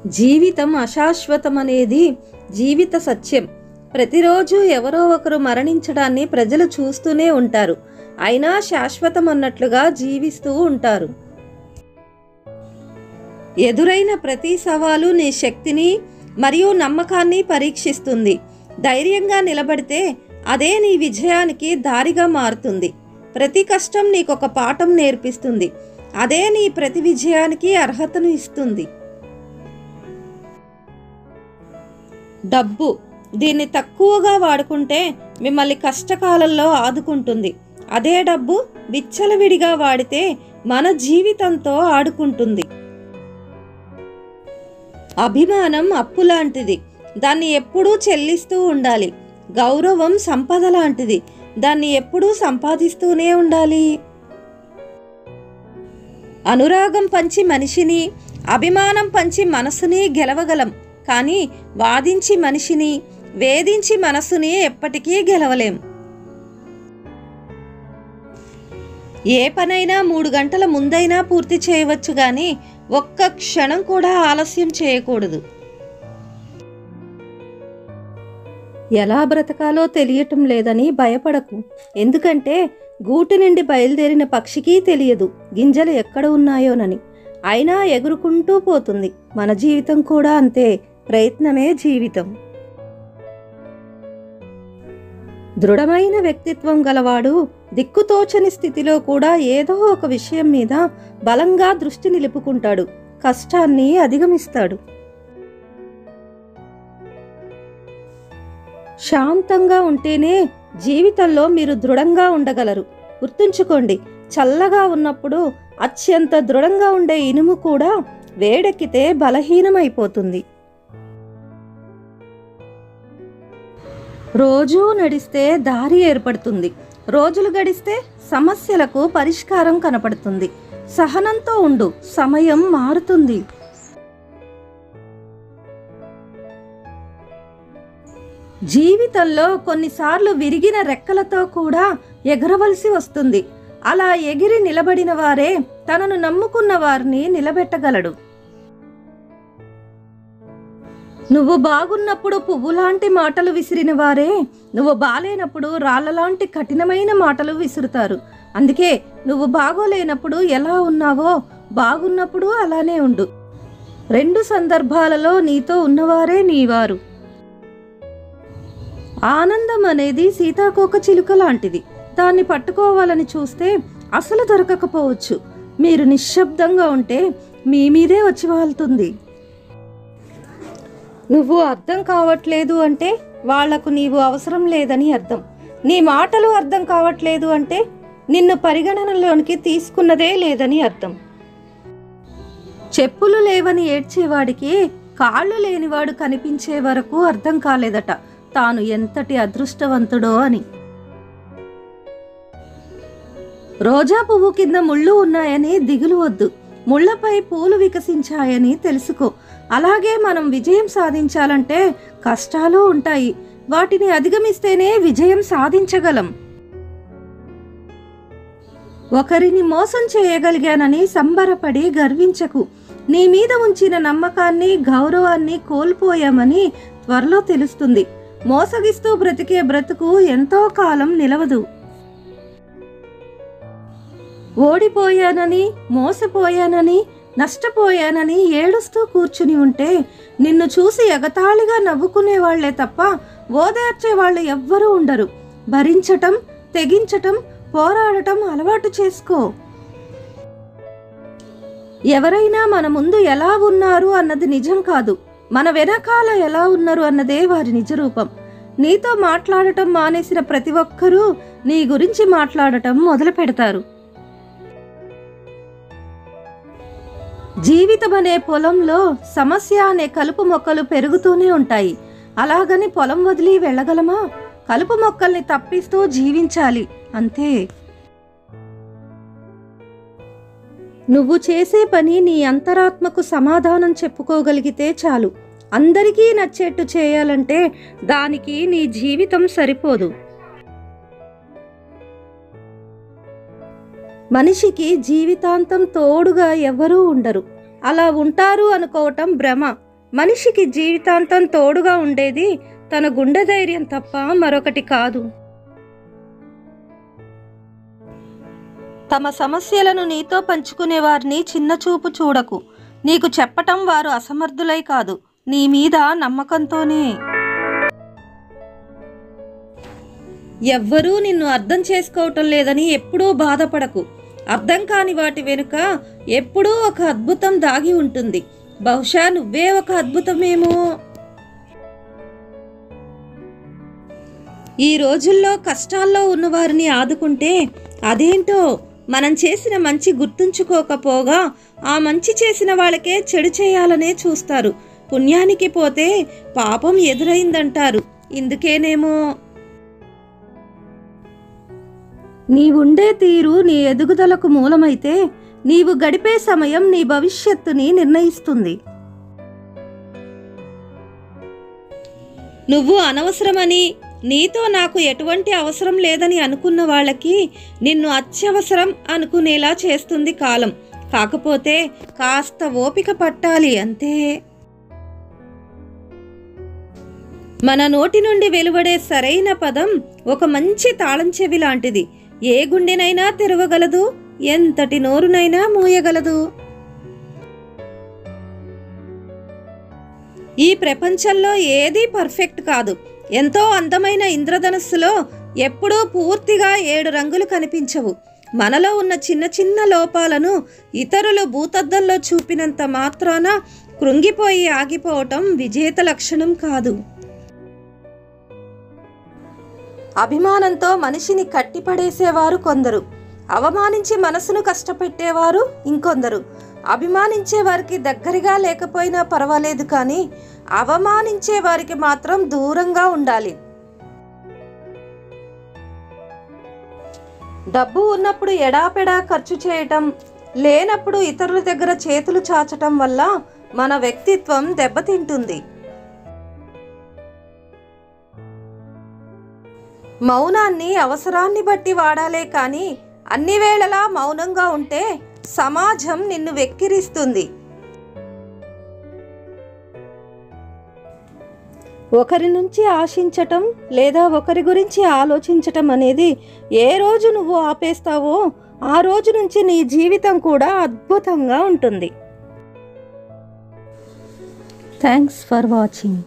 జీవితం అశాశ్వతమనేది జీవిత సత్యం. ప్రతిరోజు ఎవరో ఒకరు మరణించడాన్ని ప్రజలు చూస్తూనే ఉంటారు. అయినా శాశ్వతం అన్నట్లుగా జీవిస్తూ ఉంటారు. ఎదురైన ప్రతి సవాలు నీ శక్తిని మరియు నమ్మకాన్ని పరీక్షిస్తుంది. ధైర్యంగా నిలబడితే అదే నీ విజయానికి దారిగా మారుతుంది. ప్రతి కష్టం నీకొక పాఠం నేర్పిస్తుంది. అదే నీ ప్రతి విజయానికి అర్హతను ఇస్తుంది. డబ్బు, దీన్ని తక్కువగా వాడుకుంటే మిమ్మల్ని కష్టకాలంలో ఆదుకుంటుంది. అదే డబ్బు విచ్చలవిడిగా వాడితే మన జీవితంతో ఆడుకుంటుంది. అభిమానం అప్పు లాంటిది, దాన్ని ఎప్పుడూ చెల్లిస్తూ ఉండాలి. గౌరవం సంపద లాంటిది, దాన్ని ఎప్పుడూ సంపాదిస్తూనే ఉండాలి. అనురాగం పంచి మనిషిని, అభిమానం పంచి మనసుని గెలవగలం. కానీ వాదించి మనిషిని, వేధించి మనసుని ఎప్పటికీ గెలవలేం. ఏ పనైనా 3 గంటల ముందైనా పూర్తి చేయవచ్చు, కానీ ఒక్క క్షణం కూడా ఆలస్యం చేయకూడదు. ఎలా బ్రతకాలో తెలియటం లేదని భయపడకు. ఎందుకంటే గూటి నుండి బయలుదేరిన పక్షికి తెలియదు గింజలు ఎక్కడ ఉన్నాయోనని. అయినా ఎగురుకుంటూ పోతుంది. మన జీవితం కూడా అంతే. ప్రయత్నమే జీవితం. దృఢమైన వ్యక్తిత్వం గలవాడు దిక్కుతోచని స్థితిలో కూడా ఏదో ఒక విషయం మీద బలంగా దృష్టి నిలుపుకుంటాడు. కష్టాన్ని అధిగమిస్తాడు. శాంతంగా ఉంటేనే జీవితంలో మీరు దృఢంగా ఉండగలరు. గుర్తుంచుకోండి, చల్లగా ఉన్నప్పుడు అత్యంత దృఢంగా ఉండే ఇనుము కూడా వేడెక్కితే బలహీనమైపోతుంది. రోజూ నడిస్తే దారి ఏర్పడుతుంది. రోజులు గడిస్తే సమస్యలకు పరిష్కారం కనపడుతుంది. సహనంతో ఉండు, సమయం మారుతుంది. జీవితంలో కొన్నిసార్లు విరిగిన రెక్కలతో కూడా ఎగరవలసి వస్తుంది. అలా ఎగిరి నిలబడిన వారే తనను నమ్ముకున్న వారిని నిలబెట్టగలడు. నువ్వు బాగున్నప్పుడు పువ్వులాంటి మాటలు విసిరిన వారే నువ్వు బాలేనప్పుడు రాళ్ళలాంటి కఠినమైన మాటలు విసురుతారు. అందుకే నువ్వు బాగోలేనప్పుడు ఎలా ఉన్నావో బాగున్నప్పుడు అలానే ఉండు. 2 సందర్భాలలో నీతో ఉన్నవారే నీవారు. ఆనందం అనేది సీతాకోక చిలుక లాంటిది. దాన్ని పట్టుకోవాలని చూస్తే అసలు దొరకకపోవచ్చు. మీరు నిశ్శబ్దంగా ఉంటే మీ మీదే వచ్చి వాళ్తుంది. నువ్వు అర్థం కావట్లేదు అంటే వాళ్లకు నీవు అవసరం లేదని అర్థం. నీ మాటలు అర్థం కావట్లేదు అంటే నిన్ను పరిగణనలోనికి తీసుకున్నదే లేదని అర్థం. చెప్పులు లేవని ఏడ్చేవాడికి కాళ్ళు లేనివాడు కనిపించే వరకు అర్థం కాలేదట తాను ఎంతటి అదృష్టవంతుడో అని. రోజా పువ్వు కింద ముళ్ళు ఉన్నాయని దిగులు వద్దు. ముళ్లపై పూలు వికసించాయని తెలుసుకో. అలాగే మనం విజయం సాధించాలంటే కష్టాలు ఉంటాయి. వాటిని అధిగమిస్తేనే విజయం సాధించగలం. ఒకరిని మోసం చేయగలిగానని సంబరపడి గర్వించకు. నీ మీద ఉంచిన నమ్మకాన్ని, గౌరవాన్ని కోల్పోయామని త్వరలో తెలుస్తుంది. మోసగిస్తూ బ్రతికే బ్రతుకు ఎంతో కాలం నిలవదు. ఓడిపోయానని, మోసపోయానని, నష్టపోయానని ఏడుస్తూ కూర్చుని ఉంటే నిన్ను చూసి ఎగతాళిగా నవ్వుకునే వాళ్లే తప్ప ఓదార్చే వాళ్ళు ఎవ్వరూ ఉండరు. భరించటం, తెగించటం, పోరాడటం అలవాటు చేసుకో. ఎవరైనా మన ముందు ఎలా ఉన్నారు అన్నది నిజం కాదు, మన వెనకాల ఎలా ఉన్నారు అన్నదే వారి నిజరూపం. నీతో మాట్లాడటం మానేసిన ప్రతి ఒక్కరూ నీ గురించి మాట్లాడటం మొదలు పెడతారు. జీవితం అనే పొలంలో సమస్య అనే కలుపు మొక్కలు పెరుగుతూనే ఉంటాయి. అలాగని పొలం వదిలి వెళ్ళగలమా? కలుపు మొక్కల్ని తప్పిస్తూ జీవించాలి, అంతే. నువ్వు చేసే పని నీ అంతరాత్మకు సమాధానం చెప్పుకోగలిగితే చాలు. అందరికీ నచ్చేట్టు చేయాలంటే దానికి నీ జీవితం సరిపోదు. మనిషికి జీవితాంతం తోడుగా ఎవరూ ఉండరు. అలా ఉంటారు అనుకోవటం భ్రమ. మనిషికి జీవితాంతం తోడుగా ఉండేది తన గుండె ధైర్యం తప్ప మరొకటి కాదు. తమ సమస్యలను నీతో పంచుకునే వారిని చిన్నచూపు చూడకు. నీకు చెప్పటం వారు అసమర్థులై కాదు, నీ మీద నమ్మకంతోనే. ఎవ్వరూ నిన్ను అర్థం చేసుకోవటం లేదని ఎప్పుడూ బాధపడకు. అర్థం కాని వాటి వెనుక ఎప్పుడూ ఒక అద్భుతం దాగి ఉంటుంది. బహుశా నువ్వే ఒక అద్భుతమేమో. ఈ రోజుల్లో కష్టాల్లో ఉన్నవారిని ఆదుకుంటే అదేంటో మనం చేసిన మంచి గుర్తుంచుకోకపోగా ఆ మంచి చేసిన వాళ్ళకే చెడు చేయాలనే చూస్తారు. పుణ్యానికి పోతే పాపం ఎదురైందంటారు. ఇందుకేనేమో. నీవుండే తీరు నీ ఎదుగుదలకు మూలమైతే నీవు గడిపే సమయం నీ భవిష్యత్తుని నిర్ణయిస్తుంది. నువ్వు అనవసరమని, నీతో నాకు ఎటువంటి అవసరం లేదని అనుకున్న వాళ్ళకి నిన్ను అత్యవసరం అనుకునేలా చేస్తుంది కాలం. కాకపోతే కాస్త ఓపిక పట్టాలి అంతే. మన నోటి నుండి వెలువడే సరైన పదం ఒక మంచి తాళం చెవి లాంటిది. ఏ గుండెనైనా తెరవగలదు, ఎంతటి నోరునైనా మూయగలదు. ఈ ప్రపంచంలో ఏదీ పర్ఫెక్ట్ కాదు. ఎంతో అందమైన ఇంద్రధనుస్సులో ఎప్పుడూ పూర్తిగా 7 రంగులు కనిపించవు. మనలో ఉన్న చిన్న చిన్న లోపాలను ఇతరులు భూతద్దంలో చూపినంత మాత్రాన కృంగిపోయి ఆగిపోవటం విజేత లక్షణం కాదు. అభిమానంతో మనిషిని కట్టిపడేసేవారు కొందరు, అవమానించి మనసును కష్టపెట్టేవారు ఇంకొందరు. అభిమానించే వారికి దగ్గరగా లేకపోయినా పర్వాలేదు, కానీ అవమానించే వారికి మాత్రం దూరంగా ఉండాలి. డబ్బు ఉన్నప్పుడు ఎడాపెడా ఖర్చు చేయటం, లేనప్పుడు ఇతరుల దగ్గర చేతులు చాచటం వల్ల మన వ్యక్తిత్వం దెబ్బతింటుంది. మౌనాన్ని అవసరాన్ని బట్టి వాడాలే కానీ అన్ని వేళలా మౌనంగా ఉంటే సమాజం నిన్ను వెక్కిరిస్తుంది. ఒకరి నుంచి ఆశించటం లేదా ఒకరి గురించి ఆలోచించటం అనేది ఏ రోజు నువ్వు ఆపేస్తావో ఆ రోజు నుంచి నీ జీవితం కూడా అద్భుతంగా ఉంటుంది. Thanks for watching.